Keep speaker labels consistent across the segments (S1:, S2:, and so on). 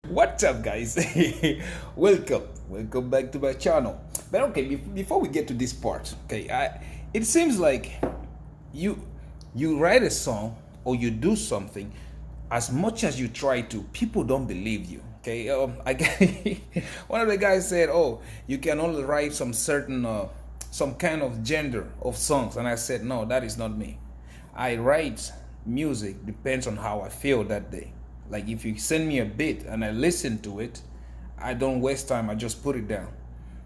S1: What's up, guys? Welcome back to my channel. But okay, before we get to this part, okay, it seems like you you write a song or you do something, as much as you try to, people don't believe you. Okay, one of the guys said, "Oh, you can only write some kind of gender of songs," and I said, "No, that is not me. I write music depends on how I feel that day. Like if you send me a beat and I listen to it, I don't waste time. I just put it down."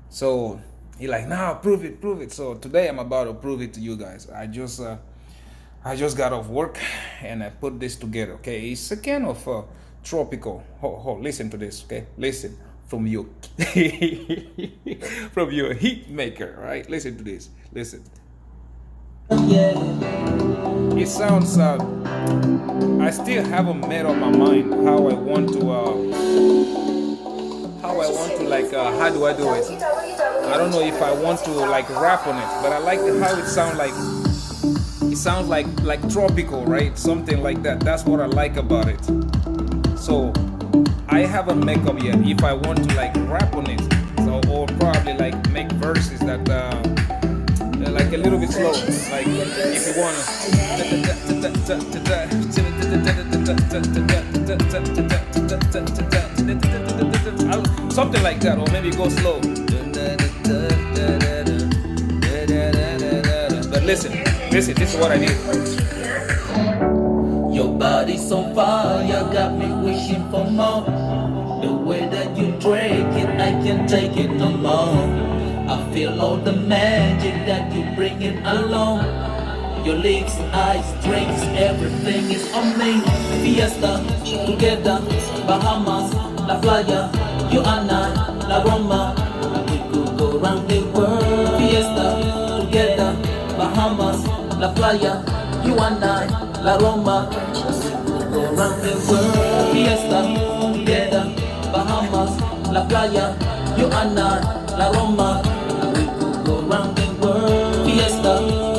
S1: So he like, "Nah, prove it." So today I'm about to prove it to you guys. I just got off work and I put this together. Okay, it's a kind of tropical. Listen to this. Okay, listen from your from your heat maker. Right, listen to this. Listen. It sounds. I still haven't made up my mind how I want to. How do I do it? I don't know if I want to like rap on it, but I like how it sounds like. It sounds like tropical, right? Something like that. That's what I like about it. So I haven't make up yet if I want to like rap on it. So or probably like make verses that like a little bit slow. Like if you wanna something like that, or maybe go slow. But listen, this is what I need.
S2: Your body's on fire, got me wishing for more. The way that you drink it, I can't take it no more. I feel all the magic that you bringing along. Your lips, eyes, drinks, everything is on me. Fiesta, together, Bahamas, La Playa, you and I, La Roma. We could go round the world. Fiesta, together, Bahamas, La Playa, you and I, La Roma. We could go round the world. Fiesta, together, Bahamas, La Playa, you and I, La Roma. We could go round the world. Fiesta,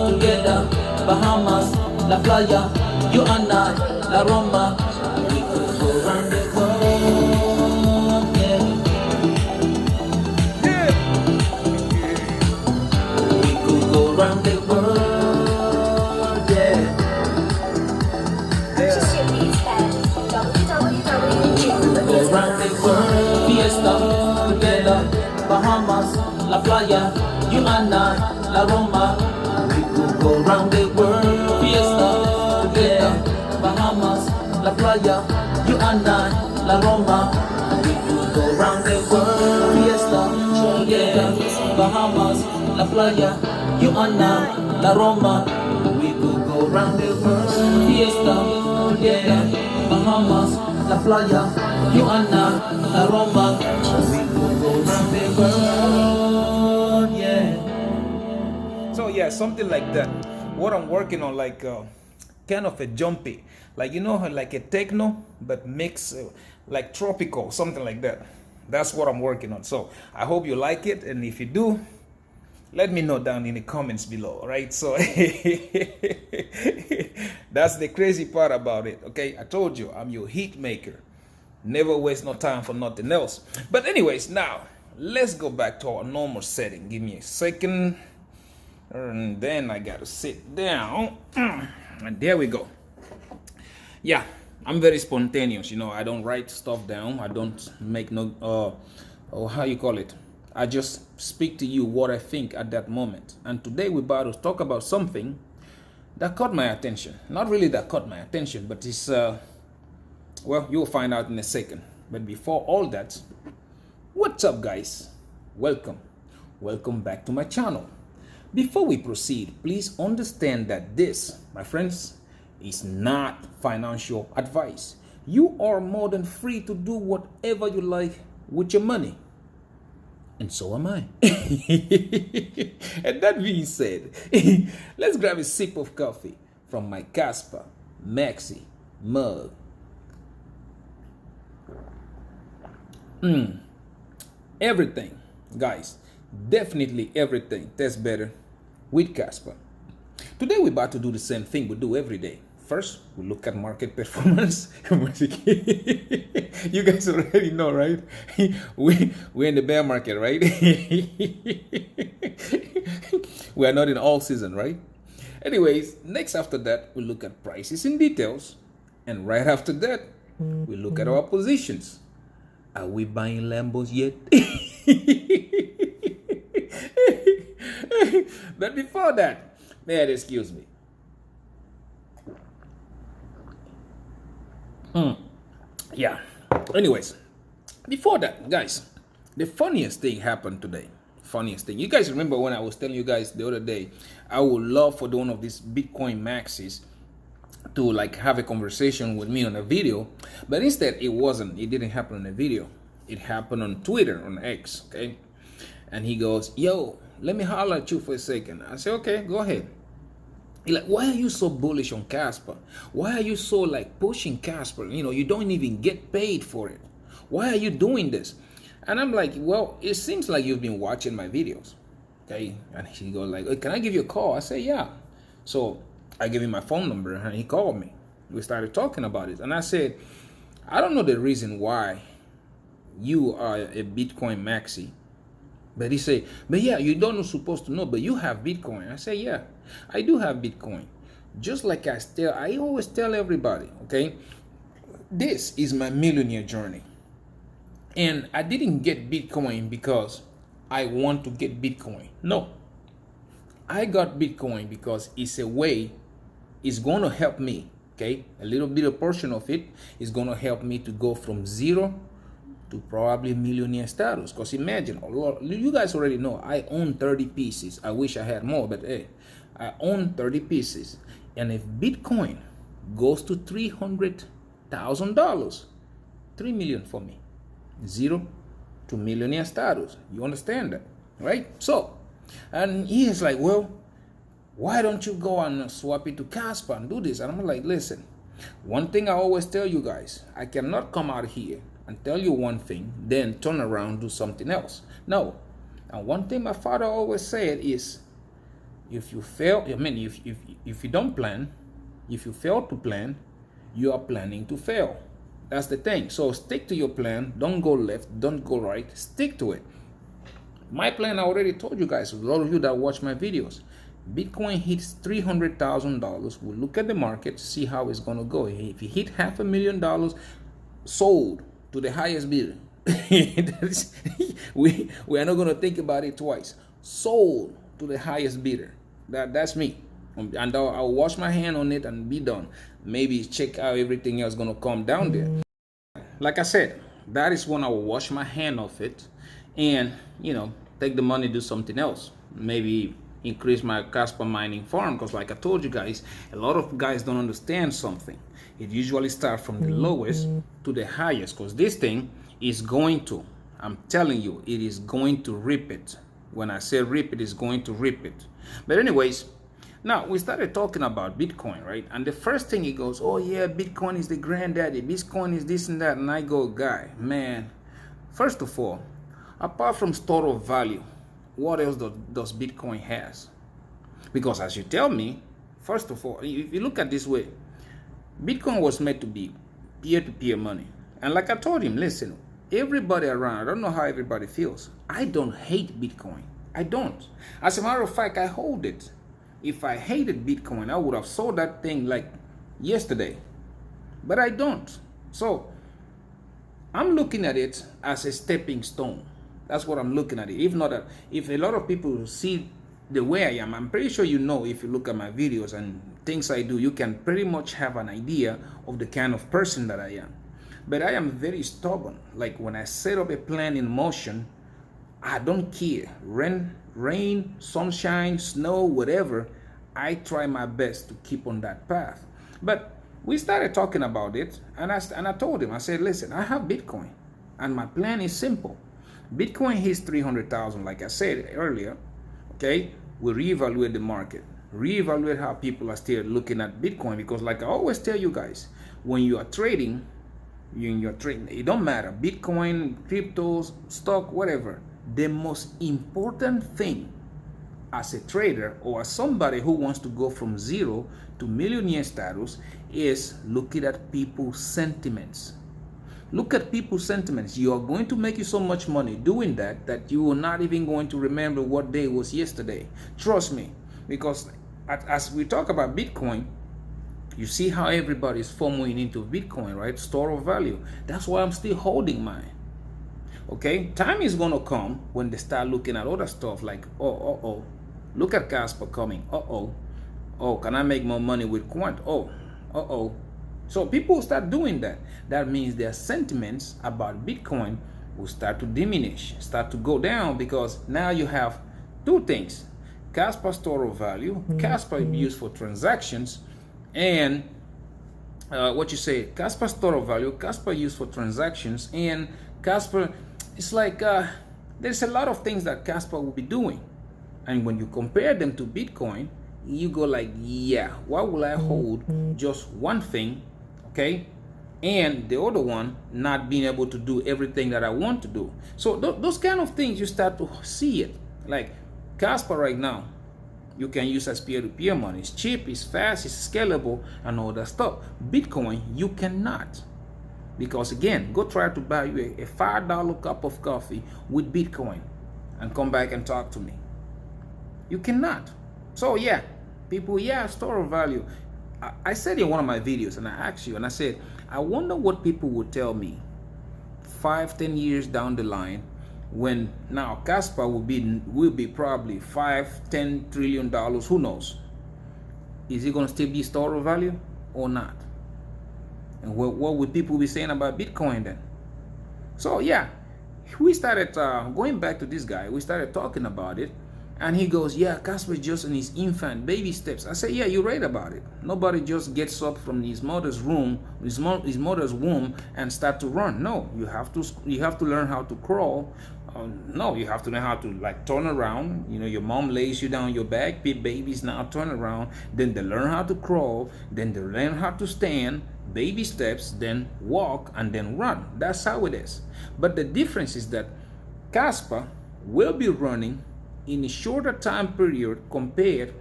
S2: together, Bahamas, La Playa, you and I, La Roma. We could go round the world, yeah. We could go round the world, yeah. Go round the world, Fiesta, together, Bahamas, La Playa, you and I, La Roma. We could go round the world, Fiesta, together, Bahamas, La Playa, you and I, La Roma. We could go round the world, Fiesta, together, Bahamas, La Playa, you and I, La Roma. We could go round the world, Fiesta, together, Bahamas, La Playa, you and I, La Roma. We could go round the world, yeah.
S1: So yeah, something like that. What I'm working on, like kind of a jumpy, like like a techno, but mix like tropical, something like that. That's what I'm working on. So I hope you like it, and if you do, let me know down in the comments below. All right. So that's the crazy part about it. Okay, I told you I'm your heat maker. Never waste no time for nothing else. But anyways, now let's go back to our normal setting. Give me a second. And then I gotta sit down. And there we go. Yeah, I'm very spontaneous. I don't write stuff down. I don't make no or how you call it. I just speak to you what I think at that moment. And today we're about to talk about something that caught my attention. Not really that caught my attention, but it's well, you'll find out in a second. But before all that, what's up, guys? Welcome back to my channel. Before we proceed, please understand that this, my friends, is not financial advice. You are more than free to do whatever you like with your money. And so am I. And that being said, let's grab a sip of coffee from my Kaspa Maxi mug. Everything, guys, definitely everything tastes better with Kaspa. Today we're about to do the same thing we do every day. first we look at market performance. You guys already know, right? We're in the bear market, right? We are not in all season, right? Anyways, next after that, we look at prices in details. And right after that, we look at our positions. Are we buying Lambos yet? But before that, man, excuse me. Yeah. Anyways, before that, guys, the funniest thing happened today. Funniest thing. You guys remember when I was telling you guys the other day, I would love for one of these Bitcoin maxis to like have a conversation with me on a video, but instead it didn't happen on a video. It happened on Twitter, on X, okay? And he goes, yo, let me holler at you for a second. I say, okay, go ahead. He's like, why are you so bullish on Kaspa? Why are you so like pushing Kaspa? You know, you don't even get paid for it. Why are you doing this? And I'm like, well, it seems like you've been watching my videos, okay? And he goes like, hey, can I give you a call? I say, yeah. So I gave him my phone number and he called me. We started talking about it. And I said, I don't know the reason why you are a Bitcoin maxi. But he said, but yeah, you don't supposed to know, but you have Bitcoin. I say, yeah, I do have Bitcoin. Just like I always tell everybody, okay, this is my millionaire journey. And I didn't get Bitcoin because I want to get Bitcoin. No, I got Bitcoin because it's a way, it's going to help me, okay? A little bit of portion of it is going to help me to go from zero to probably millionaire status. Because imagine, you guys already know, I own 30 pieces. I wish I had more, but hey, I own 30 pieces. And if Bitcoin goes to $300,000, 3 million for me, zero to millionaire status. You understand that, right? So, and he is like, well, why don't you go and swap it to Kaspa and do this? And I'm like, listen, one thing I always tell you guys, I cannot come out here and tell you one thing, then turn around and do something else. No. And one thing my father always said is, if you fail, I mean, if you don't plan, if you fail to plan, you are planning to fail. That's the thing. So stick to your plan. Don't go left. Don't go right. Stick to it. My plan, I already told you guys, a lot of you that watch my videos, Bitcoin hits $300,000. We'll look at the market, see how it's going to go. If you hit $500,000, sold to the highest bidder. we are not going to think about it twice. Sold to the highest bidder. That's me. And I'll wash my hand on it and be done. Maybe check how everything else going to come down there. Like I said, that is when I will wash my hand off it and, you know, take the money, do something else. Maybe increase my Kaspa mining farm, because like I told you guys, a lot of guys don't understand something. It usually starts from the lowest to the highest, because this thing is going to, I'm telling you, it is going to rip it. When I say rip it, it's going to rip it. But anyways, now we started talking about Bitcoin, right? And the first thing he goes, oh yeah, Bitcoin is the granddaddy, Bitcoin is this and that. And I go, guy, man, first of all, apart from store of value, what else does Bitcoin has? Because as you tell me, first of all, if you look at this way, Bitcoin was meant to be peer-to-peer money. And like I told him, listen, everybody around, I don't know how everybody feels. I don't hate Bitcoin. I don't. As a matter of fact, I hold it. If I hated Bitcoin, I would have sold that thing like yesterday. But I don't. So I'm looking at it as a stepping stone. That's what I'm looking at it. If not, if a lot of people see the way I am, I'm pretty sure you know, if you look at my videos and things I do, you can pretty much have an idea of the kind of person that I am. But I am very stubborn. Like when I set up a plan in motion, I don't care. Rain, sunshine, snow, whatever, I try my best to keep on that path. But we started talking about it, and I told him, I said, listen, I have Bitcoin, and my plan is simple. Bitcoin hits 300,000, like I said earlier, okay? We reevaluate the market, reevaluate how people are still looking at Bitcoin, because like I always tell you guys, when you are trading, it don't matter, Bitcoin, cryptos, stock, whatever. The most important thing as a trader or as somebody who wants to go from zero to millionaire status is looking at people's sentiments. Look at people's sentiments. You are going to make you so much money doing that that you are not even going to remember what day was yesterday. Trust me, because as we talk about Bitcoin, you see how everybody's FOMOing into Bitcoin, right? Store of value. That's why I'm still holding mine. Okay, time is gonna come when they start looking at other stuff like, oh, look at Kaspa coming. Oh, can I make more money with Quant? Oh. So people will start doing that. That means their sentiments about Bitcoin will start to diminish, start to go down, because now you have two things: Kaspa store of value, Kaspa used for transactions, and Kaspa store of value, Kaspa used for transactions, and Kaspa. It's like there's a lot of things that Kaspa will be doing, and when you compare them to Bitcoin, you go like, yeah, why will I hold just one thing, okay, and the other one not being able to do everything that I want to do? So those kind of things, you start to see it. Like Kaspa right now, you can use as peer-to-peer money. It's cheap, it's fast, it's scalable, and all that stuff. Bitcoin, you cannot. Because again, go try to buy you a $5 cup of coffee with Bitcoin and come back and talk to me. You cannot. So yeah, people, store of value. I said in one of my videos, and I asked you, and I said, I wonder what people would tell me 5-10 years down the line, when now Kaspa will be probably $5-10 trillion. Who knows? Is it going to still be store of value or not? And what would people be saying about Bitcoin then? So yeah, we started going back to this guy. We started talking about it, and he goes, yeah, Kaspa is just in his infant baby steps. I say, yeah, you're right about it. Nobody just gets up from his mother's womb, his mother's womb, and start to run. No, you have to learn how to crawl. No, you have to learn how to like turn around. You know, your mom lays you down on your back, babies now turn around, then they learn how to crawl, then they learn how to stand, baby steps, then walk, and then run. That's how it is. But the difference is that Kaspa will be running in a shorter time period compared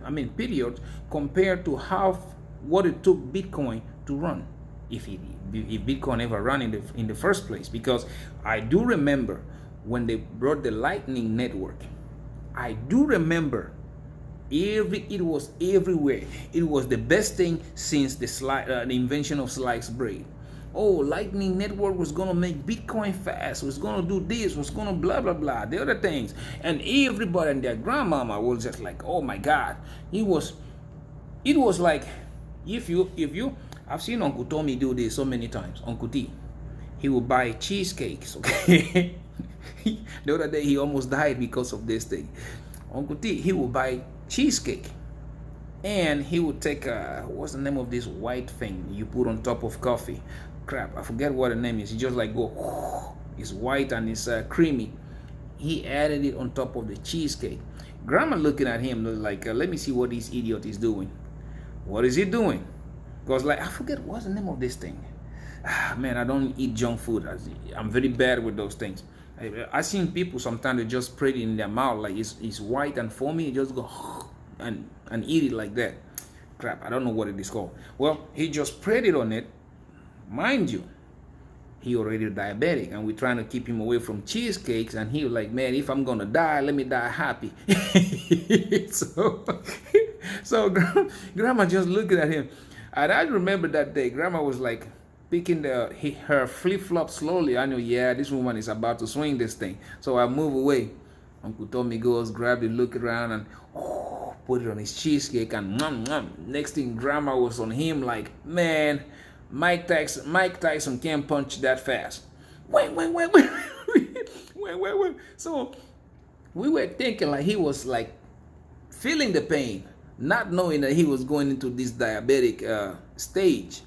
S1: to what it took Bitcoin to run, if Bitcoin ever ran in the first place. Because I do remember when they brought the Lightning Network, I do remember it was everywhere. It was the best thing since the invention of sliced bread. Oh, Lightning Network was gonna make Bitcoin fast, was gonna do this, was gonna blah blah blah, the other things, and everybody and their grandmama was just like, oh my God. It was like, if you I've seen Uncle Tommy do this so many times. Uncle T, he would buy cheesecakes, okay. The other day he almost died because of this thing. Uncle T, he would buy cheesecake, and he would take what's the name of this white thing you put on top of coffee? Crap, I forget what the name is. He just like go, it's white and it's creamy. He added it on top of the cheesecake. Grandma looking at him like, let me see what this idiot is doing. What is he doing? Because like, I forget what's the name of this thing. Man, I don't eat junk food. I'm very bad with those things. I seen people sometimes they just spread it in their mouth like it's white and foamy. You just go and eat it like that. Crap, I don't know what it is called. Well, he just spread it on it. Mind you, he already diabetic, and we're trying to keep him away from cheesecakes, and he was like, man, if I'm gonna die, let me die happy. so grandma just looking at him, and I remember that day grandma was like picking her flip-flop slowly. I know, yeah, this woman is about to swing this thing. So I move away. Uncle Tommy goes, grabbed it, look around, and put it on his cheesecake, and next thing grandma was on him like, man, Mike Tyson can't punch that fast. Wait. So we were thinking like he was like feeling the pain, not knowing that he was going into this diabetic stage.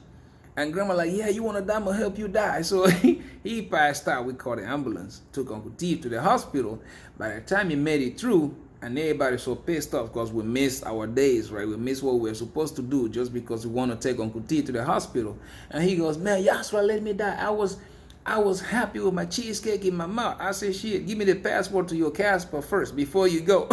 S1: And grandma like, yeah, you want to die? I'm going to help you die. So he passed out. We called the ambulance, took Uncle T to the hospital. By the time he made it through, and everybody so pissed off because we missed our days, right? We missed what we were supposed to do just because we want to take Uncle T to the hospital. And he goes, man, Yasra let me die. I was happy with my cheesecake in my mouth. I said, shit, give me the passport to your Kaspa first before you go.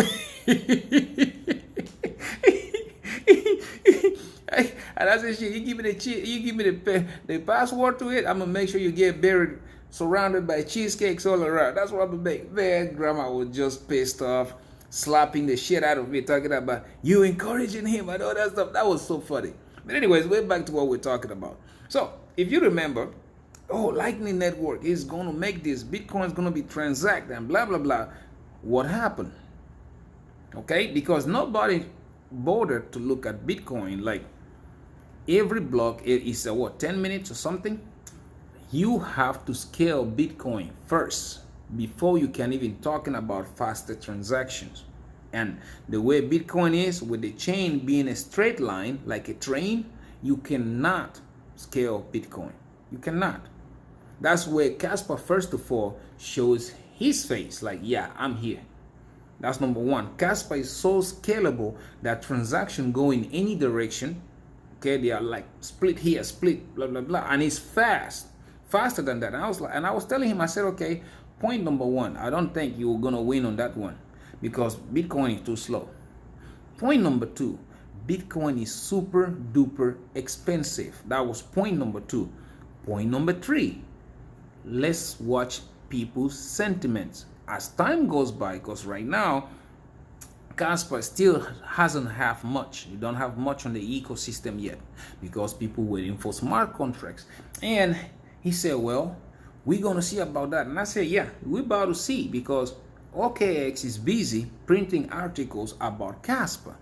S1: And I said, shit, you give me you give me the password to it, I'm gonna make sure you get buried, surrounded by cheesecakes all around. That's what I'm gonna make. Man, grandma was just pissed off, slapping the shit out of me, talking about you encouraging him and all that stuff. That was so funny. But anyways, way back to what we're talking about. So if you remember, oh, Lightning Network is going to make this, Bitcoin is going to be transacted and blah, blah, blah. What happened? Okay, because nobody bothered to look at Bitcoin. Like every block is what, 10 minutes or something? You have to scale Bitcoin first before you can even talking about faster transactions. And the way Bitcoin is, with the chain being a straight line like a train, you cannot scale Bitcoin. You cannot. That's where Kaspa, first of all, shows his face, like, yeah, I'm here. That's number one. Kaspa is so scalable that transaction go in any direction. Okay, they are like split here, split, blah, blah, blah. And it's fast, faster than that. And I was telling him, I said, okay, point number one, I don't think you're gonna win on that one because Bitcoin is too slow. Point number two, Bitcoin is super duper expensive. That was point number two. Point number three, let's watch people's sentiments as time goes by, because right now Kaspa still hasn't have much. You don't have much on the ecosystem yet because people waiting for smart contracts. And he said, well, we're gonna see about that. And I said, yeah, we're about to see, because OKX is busy printing articles about Kaspa.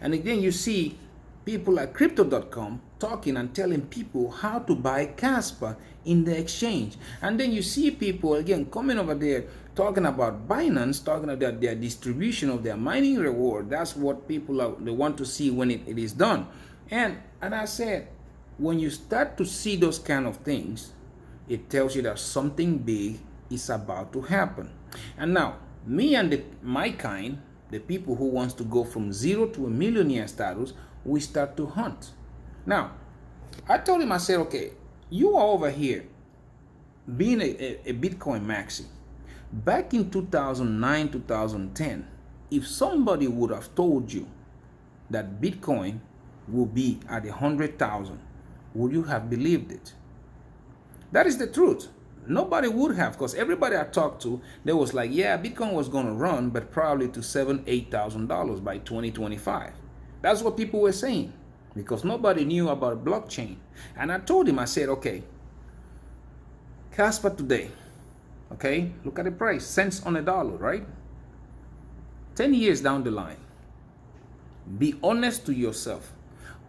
S1: And again, you see people like crypto.com talking and telling people how to buy Kaspa in the exchange. And then you see people again coming over there talking about Binance, talking about their distribution of their mining reward. That's what people they want to see when it is done. And I said, when you start to see those kind of things, it tells you that something big is about to happen. And now, me and my kind, the people who wants to go from zero to a millionaire status, we start to hunt. Now, I told him, I said, okay, you are over here being a Bitcoin maxi. Back in 2009, 2010, if somebody would have told you that Bitcoin will be at 100,000, would you have believed it? That is the truth. Nobody would have, because everybody I talked to, they was like, yeah, Bitcoin was going to run, but probably to $7,000-8,000 by 2025. That's what people were saying, because nobody knew about blockchain. And I told him, I said, okay, Kaspa today, okay, look at the price, cents on a dollar, right? 10 years down the line, be honest to yourself.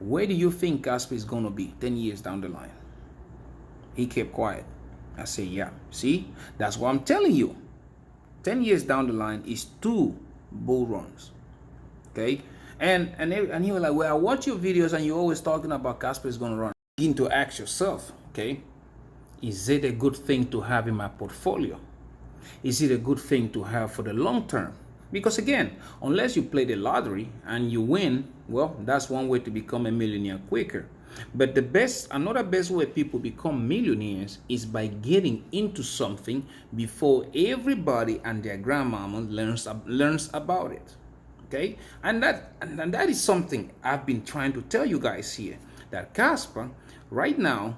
S1: Where do you think Kaspa is going to be 10 years down the line? He kept quiet. I say, yeah, see, that's what I'm telling you. 10 years down the line is 2 bull runs, okay? And he was like, well, I watch your videos and you're always talking about Kaspa is going to run. Begin to ask yourself, okay, is it a good thing to have in my portfolio? Is it a good thing to have for the long term? Because again, unless you play the lottery and you win, well, that's one way to become a millionaire quicker. But another best way people become millionaires is by getting into something before everybody and their grandmama learns about it. Okay, and that is something I've been trying to tell you guys here, that Kaspa right now,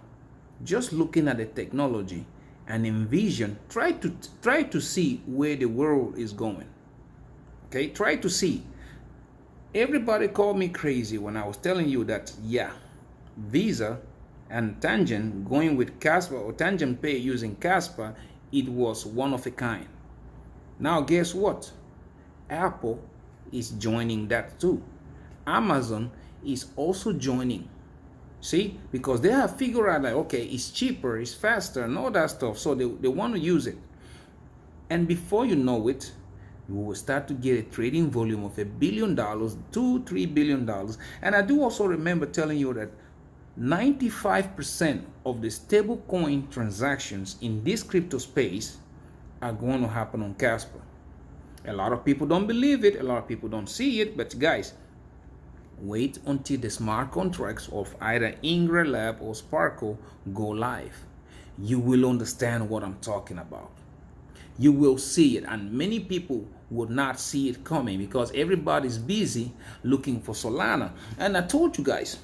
S1: just looking at the technology and envision, try to see where the world is going. Okay, try to see. Everybody called me crazy when I was telling you that, yeah, Visa and Tangent going with Kaspa, or Tangent Pay using Kaspa, it was one of a kind. Now guess what? Apple is joining that too. Amazon is also joining. See, because they have figured out like, okay, it's cheaper, it's faster, and all that stuff, so they want to use it. And before you know it, you will start to get a trading volume of $1 billion, $2-3 billion. And I do also remember telling you that 95% of the stable coin transactions in this crypto space are going to happen on Kaspa. A lot of people don't believe it, a lot of people don't see it, but guys, wait until the smart contracts of either Ingra Lab or Sparkle go live. You will understand what I'm talking about. You will see it, and many people would not see it coming because everybody's busy looking for Solana. And I told you guys,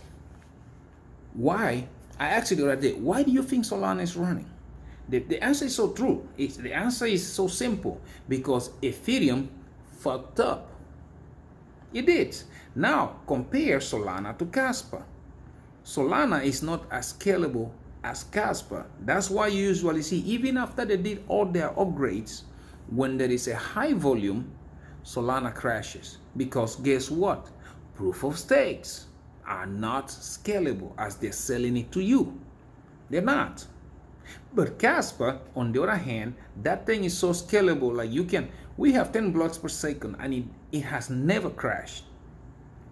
S1: Why? I asked you the other day, why do you think Solana is running? The answer is so true. The answer is so simple. Because Ethereum fucked up. It did. Now, compare Solana to Kaspa. Solana is not as scalable as Kaspa. That's why you usually see, even after they did all their upgrades, when there is a high volume, Solana crashes. Because guess what? Proof of stakes are not scalable as they're selling it to you. They're not. But Kaspa, on the other hand, that thing is so scalable. Like we have 10 blocks per second and it has never crashed.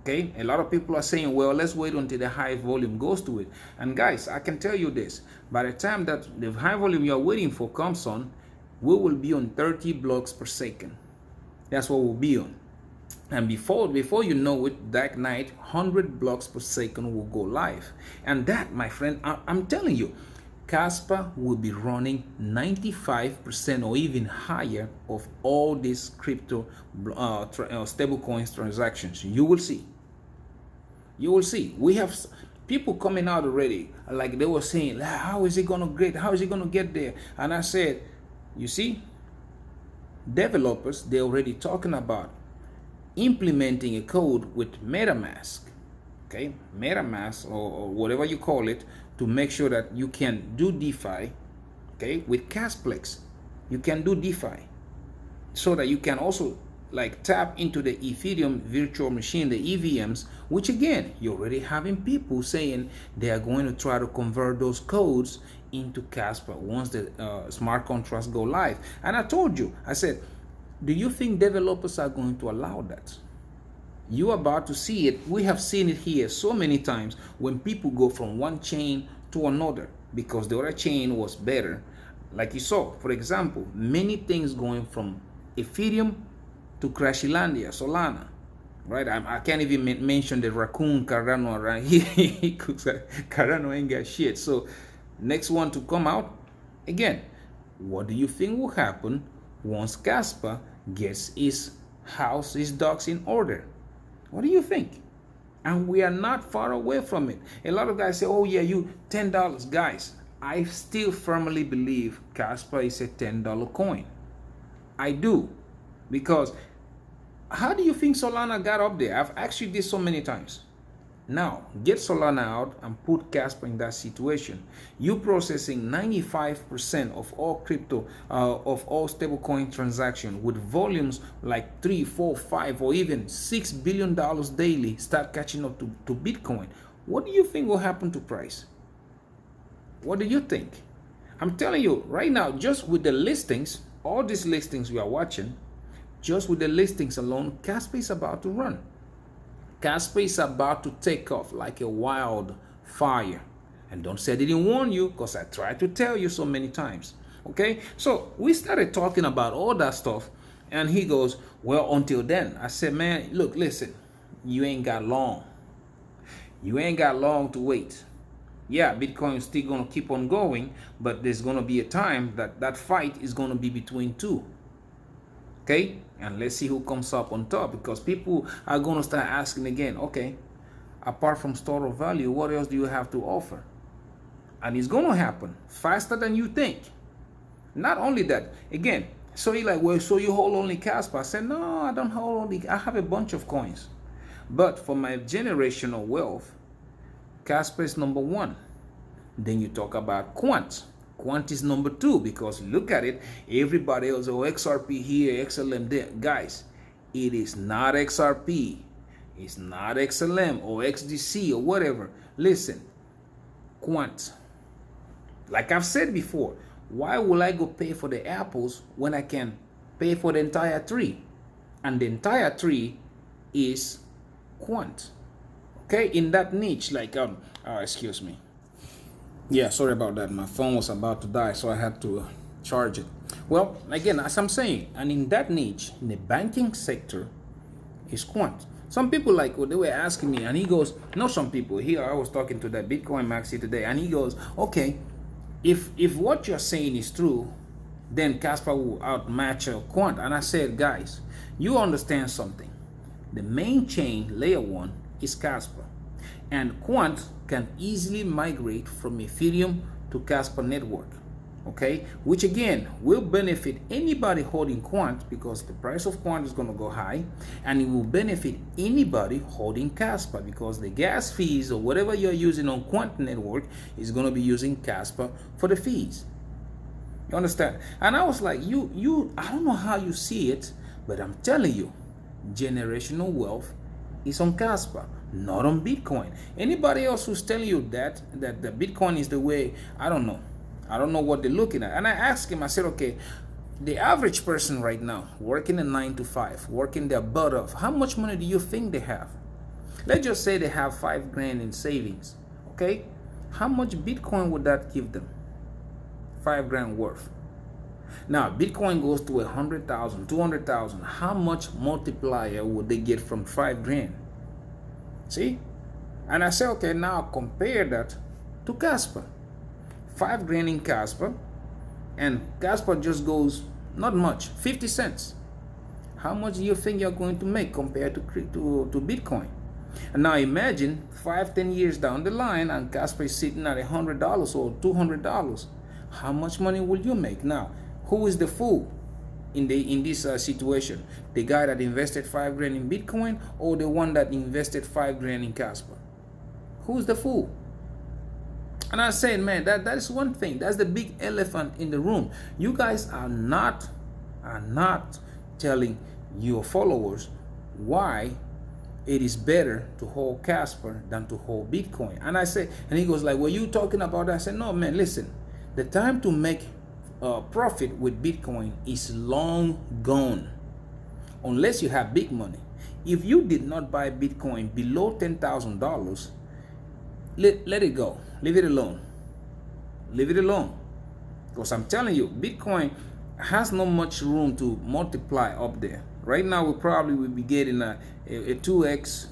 S1: Okay, a lot of people are saying, well, let's wait until the high volume goes to it. And guys, I can tell you this, by the time that the high volume you're waiting for comes on, we will be on 30 blocks per second. That's what we'll be on. And before you know it, that night, 100 blocks per second will go live. And that, my friend, I'm telling you, Kaspa will be running 95% or even higher of all these crypto stablecoins transactions. You will see. You will see. We have people coming out already, like they were saying, how is it going to get? How is it going to get there? And I said, you see, developers, they're already talking about implementing a code with MetaMask, okay, MetaMask or whatever you call it, to make sure that you can do DeFi, okay, with Casplex. You can do DeFi, so that you can also like tap into the Ethereum virtual machine, the EVMs, which again, you're already having people saying they are going to try to convert those codes into Kaspa once the smart contracts go live. And I told you, I said, do you think developers are going to allow that? You're about to see it. We have seen it here so many times when people go from one chain to another because the other chain was better. Like you saw, for example, many things going from Ethereum to Crashilandia, Solana, right? I can't even mention the raccoon Cardano, right? He cooks Cardano ain't got shit. So next one to come out, again, what do you think will happen once Kaspa gets his house, his ducks in order? What do you think? And we are not far away from it. A lot of guys say, oh yeah, you $10. Guys, I still firmly believe Kaspa is a $10 coin. I do. Because how do you think Solana got up there? I've asked you this so many times. Now, get Solana out and put Kaspa in that situation. You processing 95% of all crypto, of all stablecoin transactions with volumes like 3, 4, 5, or even $6 billion daily start catching up to Bitcoin. What do you think will happen to price? What do you think? I'm telling you right now, just with the listings, all these listings we are watching, just with the listings alone, Kaspa is about to run. Kaspa is about to take off like a wildfire. And don't say I didn't warn you, because I tried to tell you so many times. Okay? So we started talking about all that stuff. And he goes, well, until then. I said, man, look, listen. You ain't got long. You ain't got long to wait. Yeah, Bitcoin is still going to keep on going. But there's going to be a time that fight is going to be between two. Okay, and let's see who comes up on top, because people are going to start asking again, okay, apart from store of value, what else do you have to offer? And it's going to happen faster than you think. Not only that, again, so you're like, well, so you hold only Kaspa? I said, no, I don't hold only, I have a bunch of coins. But for my generational wealth, Kaspa is number one. Then you talk about Quant. Quant is number two, because look at it, everybody else, oh, XRP here, XLM there. Guys, it is not XRP, it's not XLM or XDC or whatever. Listen, Quant. Like I've said before, why will I go pay for the apples when I can pay for the entire tree? And the entire tree is Quant. Okay, in that niche, like, excuse me. Yeah, sorry about that. My phone was about to die, so I had to charge it. Well, again, as I'm saying, and in that niche, in the banking sector, is Quant. Some people, like, they were asking me, and he goes, no, some people, here I was talking to that Bitcoin Maxi today, and he goes, okay, if what you're saying is true, then Kaspa will outmatch Quant. And I said, guys, you understand something. The main chain, layer one, is Kaspa. And Quant can easily migrate from Ethereum to Kaspa network. Okay, which again will benefit anybody holding Quant, because the price of Quant is going to go high, and it will benefit anybody holding Kaspa because the gas fees or whatever you're using on Quant network is going to be using Kaspa for the fees. You understand? And I was like, I don't know how you see it, but I'm telling you, generational wealth is on Kaspa, not on Bitcoin. Anybody else who's telling you that the Bitcoin is the way, I don't know. I don't know what they're looking at. And I asked him, I said, okay, the average person right now, working a 9 to 5, working their butt off, how much money do you think they have? Let's just say they have 5 grand in savings, okay? How much Bitcoin would that give them? 5 grand worth. Now, Bitcoin goes to 100,000, 200,000. How much multiplier would they get from 5 grand? See? And I said, okay, now compare that to Kaspa. 5 grand in Kaspa, and Kaspa just goes not much, 50 cents. How much do you think you're going to make compared to Bitcoin? And now imagine 5-10 years down the line and Kaspa is sitting at $100 or $200. How much money will you make? Now, who is the fool in this situation? The guy that invested 5 grand in Bitcoin, or the one that invested 5 grand in Kaspa? Who's the fool? And I said, man, that is one thing. That's the big elephant in the room. You guys are not telling your followers why it is better to hold Kaspa than to hold Bitcoin. And I said, and he goes like, "Were you talking about that?" I said, no, man, listen. The time to make profit with Bitcoin is long gone, unless you have big money. If you did not buy Bitcoin below $10,000, let it go. Leave it alone. Leave it alone. Because I'm telling you, Bitcoin has not much room to multiply up there. Right now, we probably will be getting a 2x.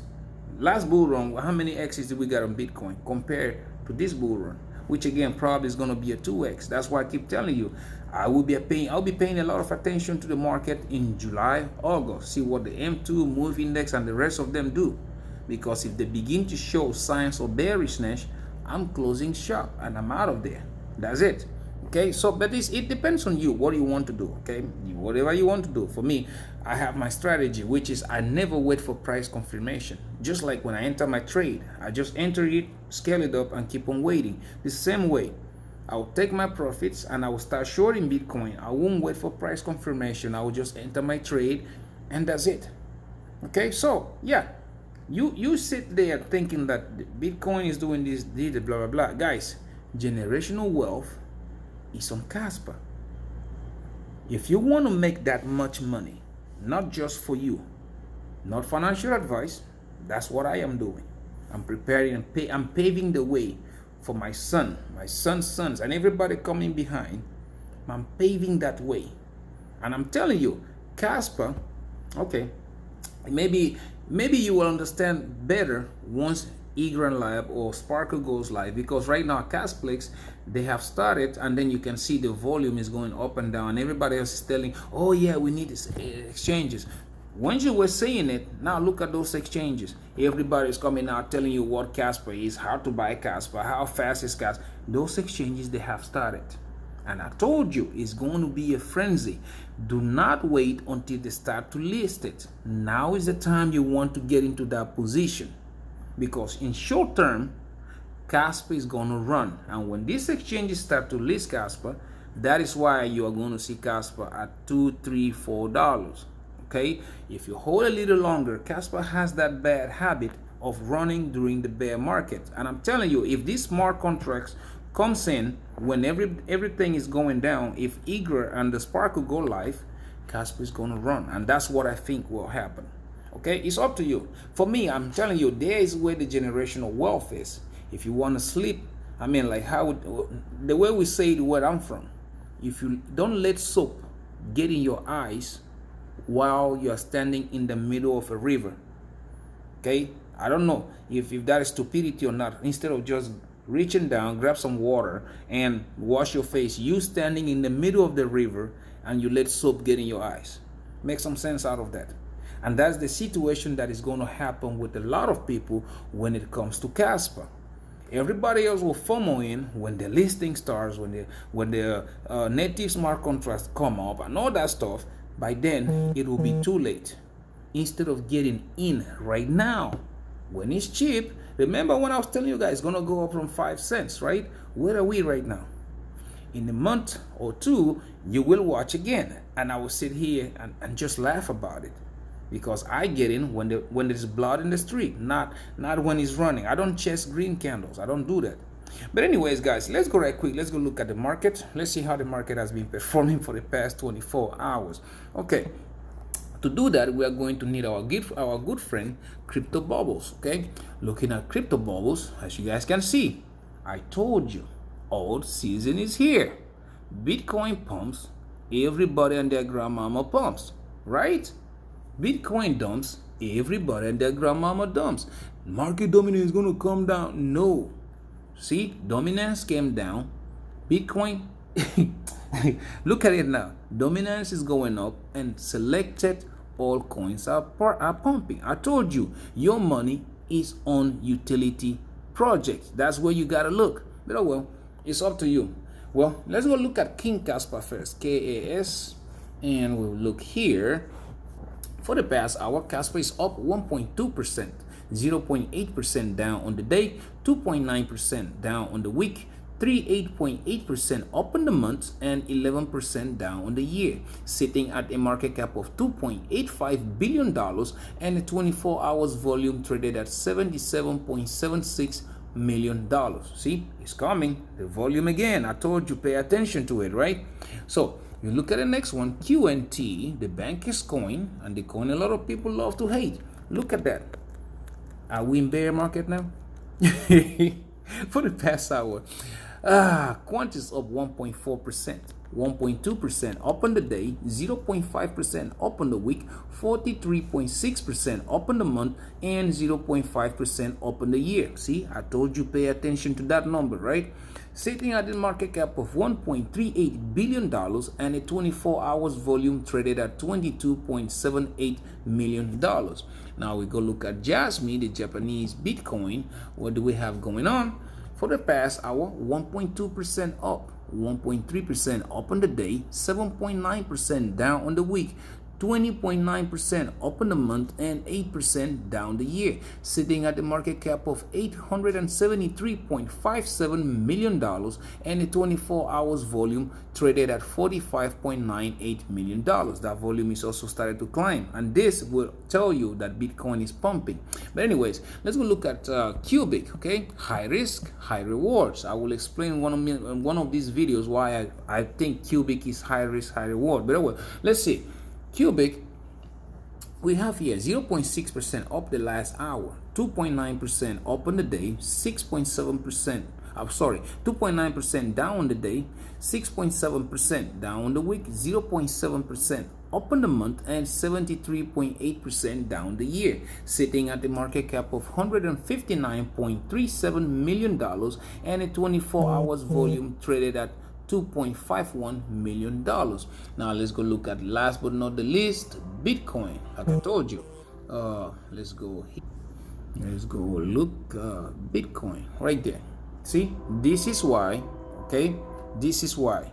S1: Last bull run, how many X's did we get on Bitcoin compared to this bull run? Which again, probably is going to be a 2x. That's why I keep telling you, I'll be paying a lot of attention to the market in July, August. See what the M2 move index and the rest of them do. Because if they begin to show signs of bearishness, I'm closing shop and I'm out of there. That's it. Okay, so but it depends on you. What do you want to do? Okay, whatever you want to do. For me, I have my strategy, which is I never wait for price confirmation. Just like when I enter my trade, I just enter it, scale it up, and keep on waiting. The same way, I will take my profits and I will start shorting Bitcoin. I won't wait for price confirmation. I will just enter my trade, and that's it. Okay, so yeah. You sit there thinking that Bitcoin is doing this, blah, blah, blah. Guys, generational wealth is on Kaspa. If you want to make that much money, not just for you, not financial advice, that's what I am doing. I'm preparing and I'm paving the way for my son, my son's sons, and everybody coming behind. I'm paving that way. And I'm telling you, Kaspa, okay, maybe you will understand better once Egrand Live or Sparkle goes live, because right now Casplex, they have started, and then you can see the volume is going up and down. Everybody else is telling, oh yeah, we need this exchanges. Once you were saying it, now look at those exchanges. Everybody's coming out telling you what Kaspa is, how to buy Kaspa, how fast is Kaspa. Those exchanges, they have started. And I told you, it's going to be a frenzy. Do not wait until they start to list it. Now is the time you want to get into that position. Because in short term, Kaspa is going to run. And when these exchanges start to list Kaspa, that is why you are going to see Kaspa at $2, $3, $4. Okay? If you hold a little longer, Kaspa has that bad habit of running during the bear market. And I'm telling you, if these smart contracts comes in when everything is going down, if Eager and the Sparkle go live, Kaspa is going to run, and that's what I think will happen. Okay, it's up to you. For me, I'm telling you, there is where the generational wealth is. If you want to sleep, I mean, like the way we say it where I'm from, if you don't let soap get in your eyes while you're standing in the middle of a river, okay, I don't know if that is stupidity or not. Instead of just reaching down, grab some water and wash your face, you standing in the middle of the river and you let soap get in your eyes. Make some sense out of that. And that's the situation that is going to happen with a lot of people when it comes to Kaspa. Everybody else will FOMO in when the listing starts, when the native smart contracts come up and all that stuff. By then, it will be too late. Instead of getting in right now, when it's cheap, remember when I was telling you guys it's gonna go up from 5 cents, right? Where are we right now? In a month or two, you will watch again, and I will sit here and just laugh about it. Because I get in when there's blood in the street, not when it's running. I don't chase green candles. I don't do that. But anyways, guys, let's go right quick. Let's go look at the market. Let's see how the market has been performing for the past 24 hours. Okay. To do that, we are going to need our good friend Crypto Bubbles. Okay. Looking at Crypto Bubbles, as you guys can see, I told you, old season is here. Bitcoin pumps. Everybody and their grandmama pumps, right? Bitcoin dumps, everybody and their grandmama dumps. Market dominance is going to come down. No. See, dominance came down. Bitcoin, look at it now. Dominance is going up and selected altcoins are pumping. I told you, your money is on utility projects. That's where you got to look. But oh well, it's up to you. Well, let's go look at King Kaspa first. KAS. And we'll look here. For the past hour, Kaspa is up 1.2%, 0.8% down on the day, 2.9% down on the week, 38.8% up on the month, and 11% down on the year, sitting at a market cap of $2.85 billion and a 24 hours volume traded at $77.76 million. See, it's coming. The volume again. I told you, pay attention to it, right? So, you look at the next one, QNT, the bankest coin, and the coin a lot of people love to hate. Look at that. Are we in bear market now? For the past hour, Quant is up 1.4%, 1.2% up on the day, 0.5% up on the week, 43.6% up on the month, and 0.5% up on the year. See, I told you pay attention to that number, right? Sitting at a market cap of $1.38 billion and a 24 hours volume traded at $22.78 million. Now we go look at Jasmine, the Japanese Bitcoin. What do we have going on? For the past hour, 1.2% up, 1.3% up on the day, 7.9% down on the week, 20.9% up on the month, and 8% down the year, sitting at the market cap of $873.57 million and a 24 hours volume traded at $45.98 million. That volume is also started to climb, and this will tell you that Bitcoin is pumping. But anyways, let's go look at Cubic. Okay, high risk, high rewards. I will explain in one of these videos why I think Cubic is high risk, high reward. But anyway, let's see. Cubic, we have here 0.6% up the last hour, 2.9% up on the day, 6.7%, 2.9% down on the day, 6.7% down on the week, 0.7% up on the month, and 73.8% down the year, sitting at the market cap of $159.37 million and a 24 hours volume traded at $2.51 million. Now let's go look at, last but not the least, Bitcoin. Like I told you, let's go here. Let's go look Bitcoin right there. See, this is why. Okay, this is why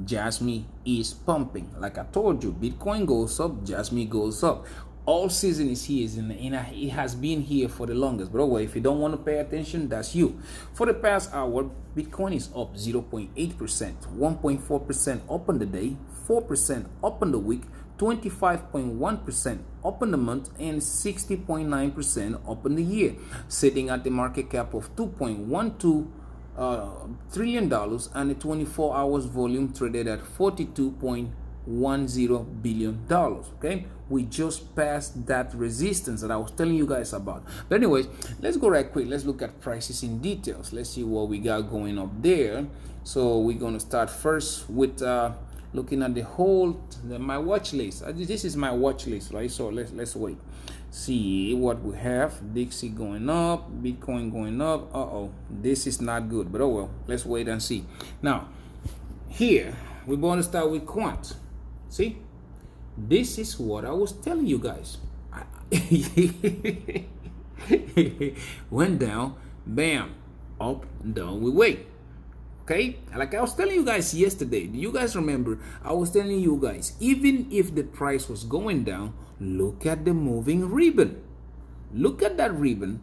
S1: Jasmine is pumping. Like I told you, Bitcoin goes up, Jasmine goes up. All season is here, it has been here for the longest. But anyway, if you don't want to pay attention, that's you. For the past hour, Bitcoin is up 0.8%, 1.4% up on the day, 4% up on the week, 25.1% up on the month, and 60.9% up on the year, sitting at the market cap of $2.12 trillion and a 24 hours volume traded at $42.10 billion. Okay, we just passed that resistance that I was telling you guys about. But anyways, let's go right quick. Let's look at prices in details. Let's see what we got going up there. So we're going to start first with looking at the whole my watch list. This is my watch list, right? So let's wait, see what we have. Dixie going up, Bitcoin going up. This is not good, but oh well, let's wait and see. Now here we're going to start with Quant. See, this is what I was telling you guys. Went down, bam, up, down we wait. Okay, like I was telling you guys yesterday, do you guys remember? I was telling you guys, even if the price was going down, look at the moving ribbon. Look at that ribbon.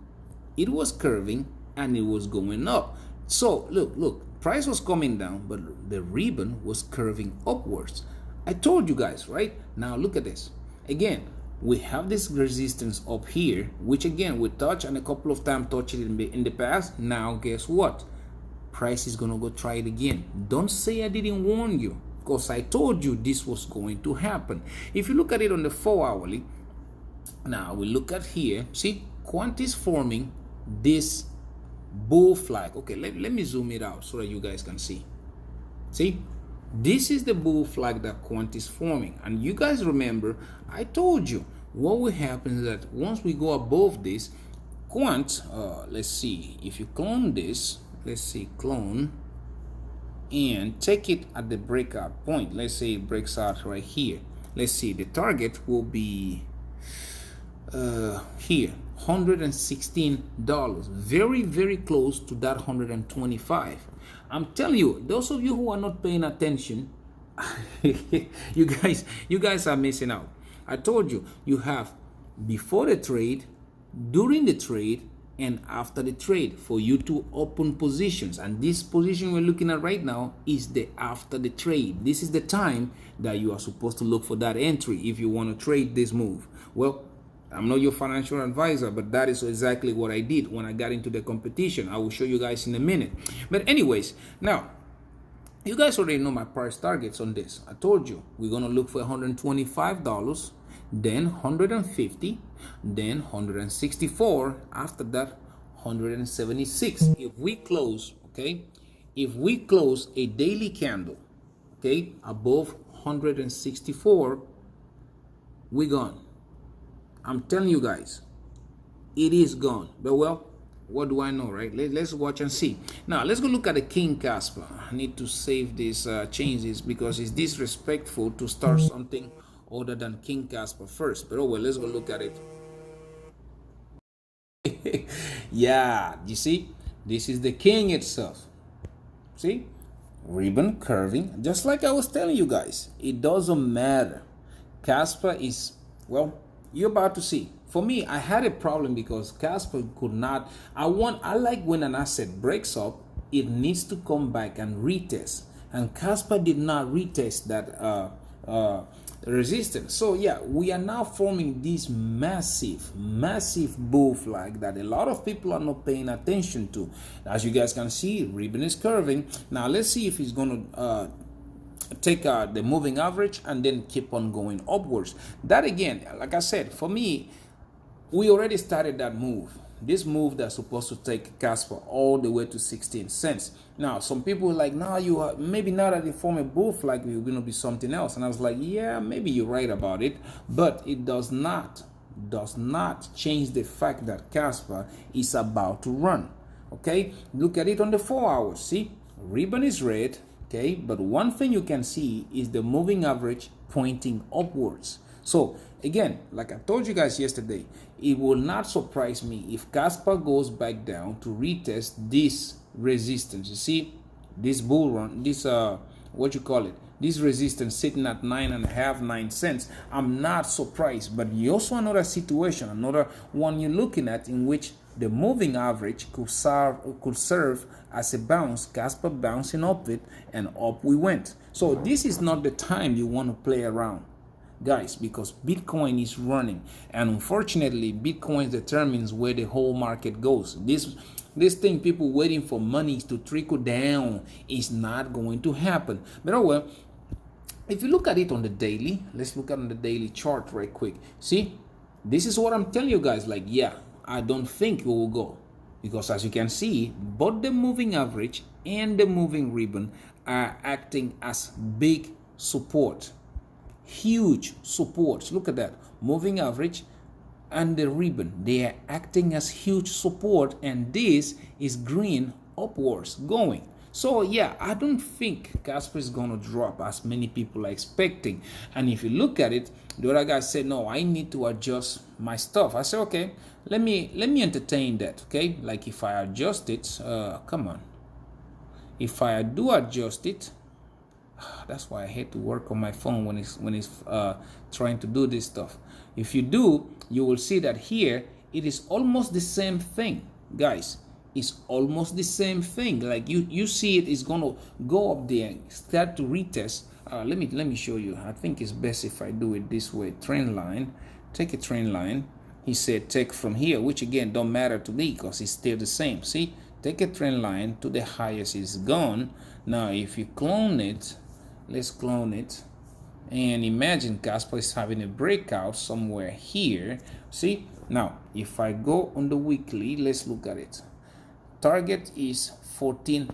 S1: It was curving and it was going up. So look, price was coming down, but the ribbon was curving upwards. I told you guys, right? Now look at this. Again, we have this resistance up here, which again we touched and a couple of times touched it in the past. Now guess what? Price is gonna go try it again. Don't say I didn't warn you, because I told you this was going to happen. If you look at it on the 4-hourly, now we look at here, see quant is forming this bull flag. Okay, let me zoom it out so that you guys can see. See, this is the bull flag that quant is forming, and you guys remember I told you what will happen is that once we go above this quant, let's see, if you clone this, let's see, clone and take it at the breakout point. Let's say it breaks out right here. Let's see, the target will be here, $116, very close to that 125. I'm telling you, those of you who are not paying attention, you guys are missing out. I told you, you have before the trade, during the trade, and after the trade for you to open positions. And this position we're looking at right now is the after the trade. This is the time that you are supposed to look for that entry if you want to trade this move. Well, I'm not your financial advisor, but that is exactly what I did when I got into the competition. I will show you guys in a minute. But anyways, now you guys already know my price targets on this. I told you we're gonna look for $125, then 150, then 164, after that 176. If we close, okay, if we close a daily candle, okay, above 164, we're gone. I'm telling you guys, it is gone. But well, what do I know, right? Let's watch and see. Now let's go look at the King Kaspa. I need to save this, change this, because it's disrespectful to start something other than King Kaspa first. But oh well, let's go look at it. Yeah, you see, this is the king itself. See, ribbon curving, just like I was telling you guys. It doesn't matter. Kaspa is, well, you're about to see. For me, I had a problem because Kaspa could not. I like when an asset breaks up, it needs to come back and retest. And Kaspa did not retest that resistance. So yeah, we are now forming this massive bull flag that a lot of people are not paying attention to. As you guys can see, ribbon is curving. Now let's see if it's going to take the moving average and then keep on going upwards. That again, like I said, for me, we already started that move. This move that's supposed to take Kaspa all the way to 16 cents. Now, some people are like, no, you are, maybe now that you form a bull flag, you're going to be something else. And I was like, yeah, maybe you're right about it. But it does not change the fact that Kaspa is about to run. Okay, look at it on the 4 hours. See, ribbon is red. Okay, but one thing you can see is the moving average pointing upwards. So again, like I told you guys yesterday, it will not surprise me if Kaspa goes back down to retest this resistance. You see, this bull run, this what you call it, this resistance sitting at 9 cents. I'm not surprised. But you also another situation, another one you're looking at, in which the moving average could serve as a bounce. Kaspa bouncing up it, and up we went. So this is not the time you want to play around, guys, because Bitcoin is running, and unfortunately Bitcoin determines where the whole market goes. This thing, people waiting for money to trickle down, is not going to happen. But oh well, if you look at it on the daily, let's look at on the daily chart right quick. See, this is what I'm telling you guys, like, yeah, I don't think we will go, because as you can see, both the moving average and the moving ribbon are acting as big support, huge supports. Look at that, moving average and the ribbon, they are acting as huge support, and this is green upwards going. So yeah, I don't think Kaspa is gonna drop as many people are expecting. And if you look at it, the other guy said, no, I need to adjust my stuff. I said, okay, let me entertain that. Okay, like if I adjust it, come on, if I do adjust it, that's why I hate to work on my phone when it's trying to do this stuff. If you do, you will see that here it is almost the same thing, guys. It's almost the same thing. Like you see it is gonna go up there, start to retest. Let me show you. I think it's best if I do it this way. Trend line, take a trend line. He said take from here, which again don't matter to me because it's still the same. See, take a trend line to the highest is gone. Now if you clone it, let's clone it, and imagine Kaspa is having a breakout somewhere here. See, now if I go on the weekly, let's look at it. Target is 14.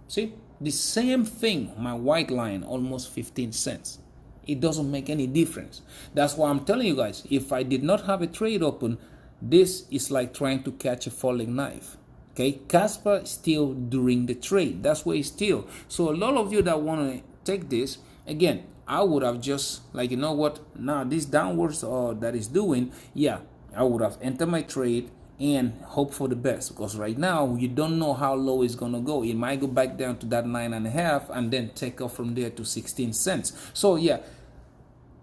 S1: See, the same thing, my white line, almost 15 cents. It doesn't make any difference. That's why I'm telling you guys, if I did not have a trade open, this is like trying to catch a falling knife. Okay, Kaspa still during the trade. That's where it's still. So a lot of you that want to take this, again, I would have just like, you know what, now this downwards that is doing, yeah, I would have entered my trade and hope for the best, because right now you don't know how low it's gonna go. It might go back down to that 9.5 and then take off from there to 16 cents. So yeah,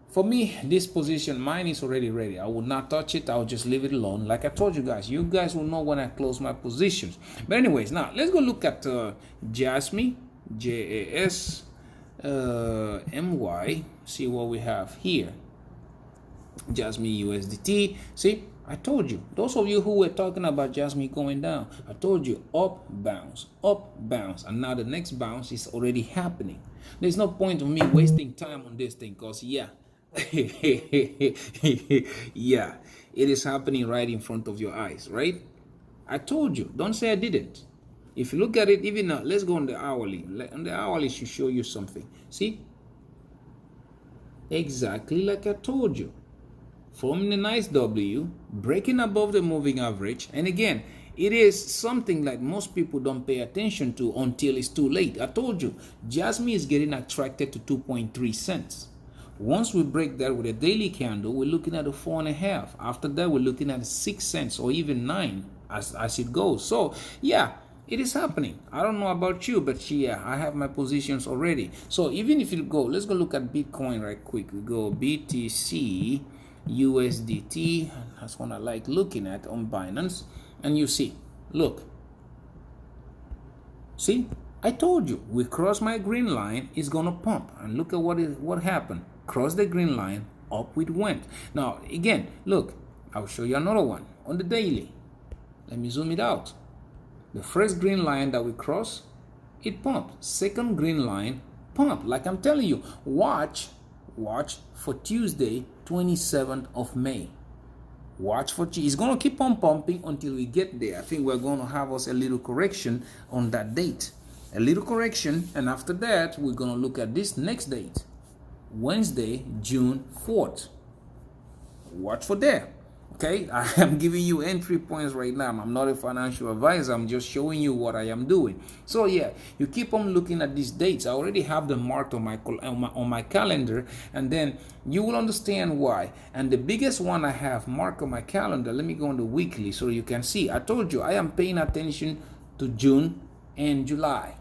S1: for me, this position, mine is already ready. I would not touch it. I'll just leave it alone. Like I told you guys will know when I close my positions. But anyways, now let's go look at Jasmy, JASMY. See what we have here. Jasmy USDT. See, I told you, those of you who were talking about Jasmy going down, I told you up bounce, and now the next bounce is already happening. There's no point of me wasting time on this thing, because yeah, yeah, it is happening right in front of your eyes, right? I told you, don't say I didn't. If you look at it, even now, let's go on the hourly. On the hourly should show you something. See, exactly like I told you. Forming a nice W, breaking above the moving average. And again, it is something like most people don't pay attention to until it's too late. I told you, Jasmy is getting attracted to 2.3 cents. Once we break that with a daily candle, we're looking at a 4.5. After that, we're looking at 6 cents or even 9 as it goes. So yeah, it is happening. I don't know about you, but yeah, I have my positions already. So even if you go, let's go look at Bitcoin right quick. We go BTC USDT. That's one I like looking at on Binance. And you see, look, see, I told you, we cross my green line, it's gonna pump. And look at what happened. Cross the green line, up it went. Now again, look, I'll show you another one on the daily. Let me zoom it out. The first green line that we cross, it pumped. Second green line, pump. Like I'm telling you, watch for Tuesday, 27th of May. Watch for it's going to keep on pumping until we get there. I think we're going to have us a little correction on that date. A little correction, and after that, we're going to look at this next date. Wednesday, June 4th. Watch for there. Okay, I am giving you entry points right now. I'm not a financial advisor. I'm just showing you what I am doing. So yeah, you keep on looking at these dates. I already have them marked on my calendar, and then you will understand why. And the biggest one I have marked on my calendar, let me go on the weekly so you can see. I told you I am paying attention to June and July.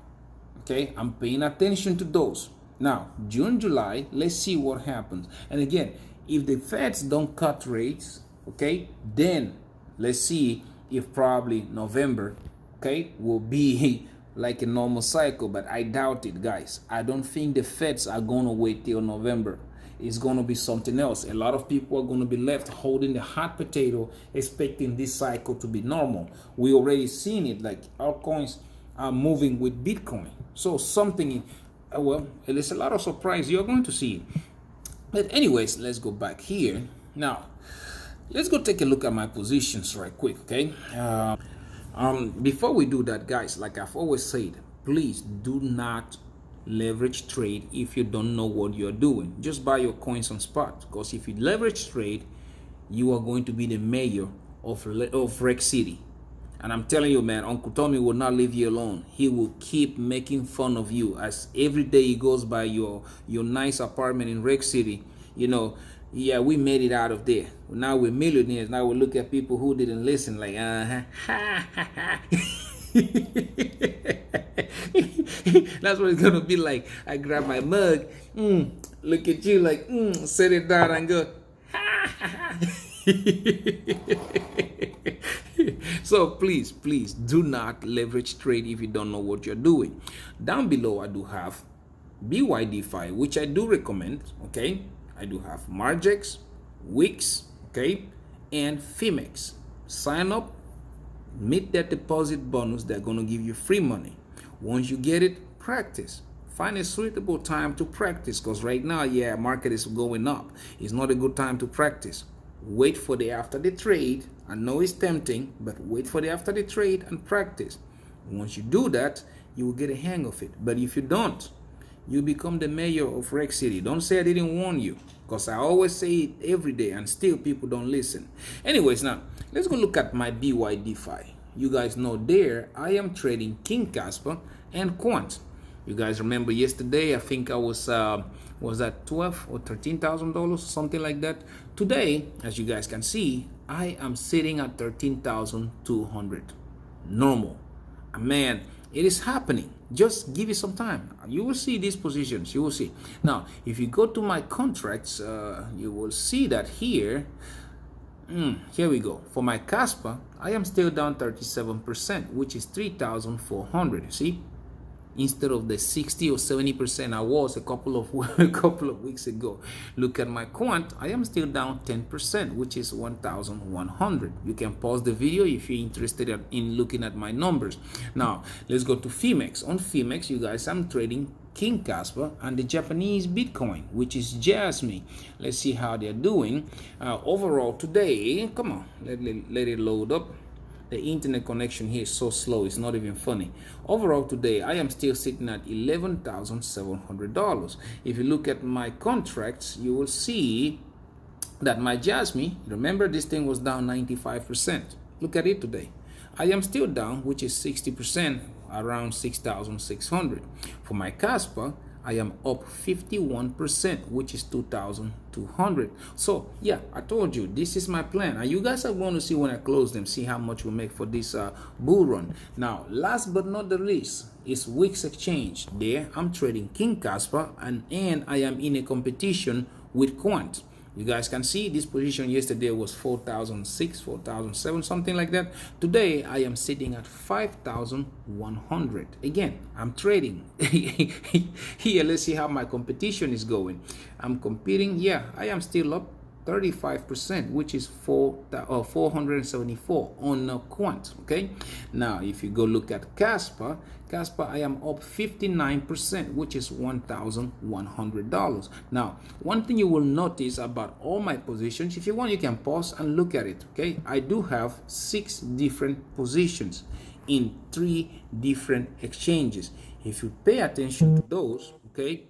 S1: Okay, I'm paying attention to those. Now, June, July, let's see what happens. And again, if the Feds don't cut rates, okay, then let's see if probably November, okay, will be like a normal cycle. But I doubt it, guys. I don't think the Feds are going to wait till November. It's going to be something else. A lot of people are going to be left holding the hot potato, expecting this cycle to be normal. We already seen it, like altcoins are moving with Bitcoin. So something, well, there's a lot of surprise you're going to see. But anyways, let's go back here. Now, let's go take a look at my positions right quick, okay? Before we do that, guys, like I've always said, please do not leverage trade if you don't know what you're doing. Just buy your coins on spot, because if you leverage trade, you are going to be the mayor of Rec City. And I'm telling you, man, Uncle Tommy will not leave you alone. He will keep making fun of you as every day he goes by your nice apartment in Rec City. You know, yeah, we made it out of there. Now we're millionaires. Now we look at people who didn't listen like, That's what it's gonna be like. I grab my mug, look at you like, set it down and go, So please do not leverage trade if you don't know what you're doing. Down below I do have Bydfi, which I do recommend. Okay, I do have Margex, Wix, okay, and Phemex. Sign up, meet that deposit bonus. They're going to give you free money. Once you get it, practice. Find a suitable time to practice, because right now, yeah, market is going up. It's not a good time to practice. Wait for the after the trade. I know it's tempting, but wait for the after the trade and practice. Once you do that, you will get a hang of it. But if you don't, you become the mayor of Rec City. Don't say I didn't warn you, because I always say it every day and still people don't listen. Anyways, now let's go look at my Bydfi. You guys know there I am trading King Kaspa and Quant. You guys remember yesterday, I think I was that $12,000 or $13,000, something like that. Today, as you guys can see, I am sitting at 13,200. Normal. Man, it is happening. Just give it some time. You will see these positions. You will see. Now, if you go to my contracts, you will see that here. Here we go. For my Kaspa, I am still down 37%, which is 3,400. See, instead of the 60 or 70% I was a couple of weeks ago. Look at my Quant. I am still down 10%, which is 1,100. You can pause the video if you're interested in looking at my numbers. Now let's go to Phemex. On Phemex, you guys, I'm trading King Kaspa and the Japanese Bitcoin, which is Jasmine. Let's see how they're doing. Overall today, come on, let it load up. The internet connection here is so slow, it's not even funny. Overall today, I am still sitting at $11,700. If you look at my contracts, you will see that my Jasmine, remember this thing was down 95%. Look at it today. I am still down, which is 60%, around 6,600. For my Kaspa, I am up 51%, which is 2,200. So yeah, I told you this is my plan, and you guys are going to see when I close them, see how much we make for this bull run. Now, last but not the least is Wix Exchange. There, I'm trading King Kaspa, and I am in a competition with Quant. You guys can see this position yesterday was 4,006, 4,007, something like that. Today, I am sitting at 5,100. Again, I'm trading. Here, let's see how my competition is going. I'm competing. Yeah, I am still up 35%, which is 474 on Quant. Okay, now if you go look at Kaspa, I am up 59%, which is $1,100. Now, one thing you will notice about all my positions, if you want, you can pause and look at it. Okay, I do have 6 different positions in 3 different exchanges. If you pay attention to those, okay,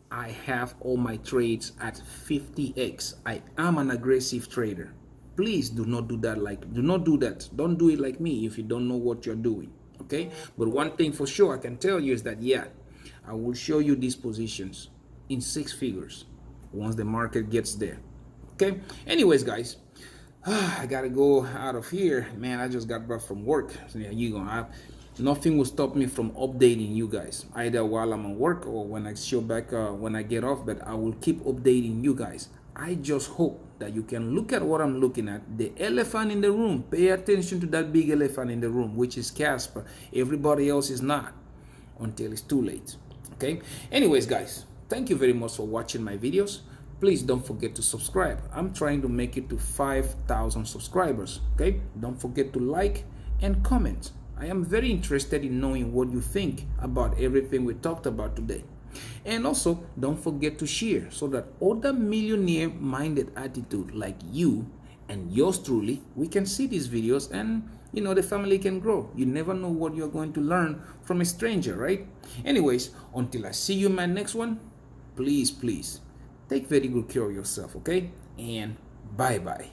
S1: I have all my trades at 50x. I am an aggressive trader. Please do not do that. Don't do it like me if you don't know what you're doing. Okay, but one thing for sure I can tell you is that, yeah, I will show you these positions in 6 figures once the market gets there. Okay, anyways, guys, I gotta go out of here, man. I just got back from work, so yeah, you gonna have nothing will stop me from updating you guys, either while I'm on work or when I show back when I get off. But I will keep updating you guys. I just hope that you can look at what I'm looking at, the elephant in the room. Pay attention to that big elephant in the room, which is Kaspa. Everybody else is not, until it's too late. Okay, anyways, guys, thank you very much for watching my videos. Please don't forget to subscribe. I'm trying to make it to 5,000 subscribers. Okay, don't forget to like and comment. I am very interested in knowing what you think about everything we talked about today. And also, don't forget to share so that other millionaire-minded attitude like you and yours truly, we can see these videos and, you know, the family can grow. You never know what you're going to learn from a stranger, right? Anyways, until I see you in my next one, please, take very good care of yourself, okay? And bye-bye.